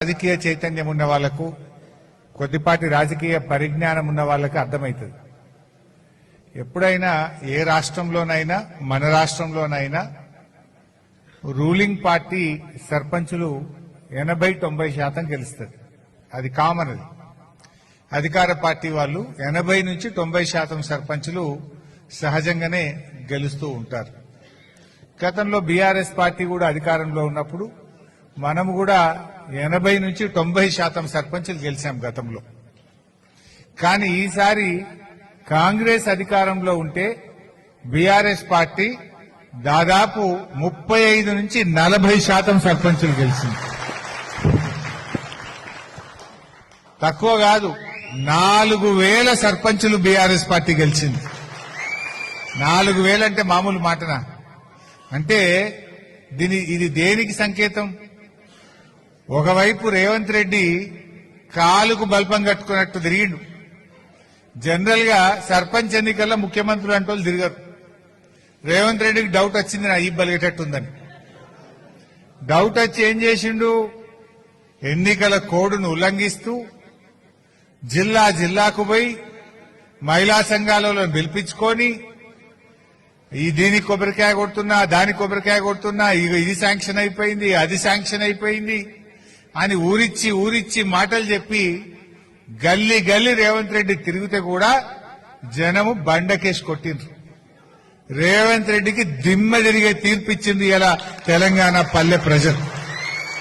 రాజకీయ చైతన్యం ఉన్న వాళ్లకు కొద్దిపాటి రాజకీయ పరిజ్ఞానం ఉన్న వాళ్ళకి అర్థమవుతుంది. ఎప్పుడైనా ఏ రాష్ట్రంలోనైనా మన రాష్ట్రంలోనైనా రూలింగ్ పార్టీ సర్పంచులు 80-90% గెలుస్తుంది. అది కామన్. అది అధికార పార్టీ వాళ్ళు 80 నుంచి 90% సర్పంచులు సహజంగానే గెలుస్తూ ఉంటారు. గతంలో బీఆర్ఎస్ పార్టీ కూడా అధికారంలో ఉన్నప్పుడు మనం కూడా 80 నుంచి 90% సర్పంచులు గెలిచాం గతంలో. కానీ ఈసారి కాంగ్రెస్ అధికారంలో ఉంటే బీఆర్ఎస్ పార్టీ దాదాపు 35 నుంచి 40% సర్పంచులు గెలిచింది. తక్కువ కాదు, 4000 సర్పంచులు బీఆర్ఎస్ పార్టీ గెలిచింది. 4000 అంటే మామూలు మాటనా? అంటే ఇది దేనికి సంకేతం? ఒకవైపు రేవంత్ రెడ్డి కాలుకు బల్పం కట్టుకున్నట్టు తిరిగిండు. జనరల్ గా సర్పంచ్ ఎన్నికల్లో ముఖ్యమంత్రులు అంటే వాళ్ళు తిరగరు. రేవంత్ రెడ్డికి డౌట్ వచ్చింది, నా ఈ బలిగేటట్టుందని. డౌట్ వచ్చి ఏం చేసిండు? ఎన్నికల కోడ్ను ఉల్లంఘిస్తూ జిల్లాకు పోయి మహిళా సంఘాలలో పిలిపించుకొని దీనికి కొబ్బరికాయ కొడుతున్నా, దానికి కొబ్బరికాయ కొడుతున్నా, ఇది శాంక్షన్ అయిపోయింది, అది శాంక్షన్ అయిపోయింది అని ఊరిచ్చి మాటలు చెప్పి గల్లీ రేవంత్ రెడ్డి తిరిగితే కూడా జనము బండకేసి కొట్టిండ్రు. రేవంత్ రెడ్డికి దిమ్మ తిరిగే తీర్పిచ్చింది ఇలా తెలంగాణ పల్లె ప్రజలు.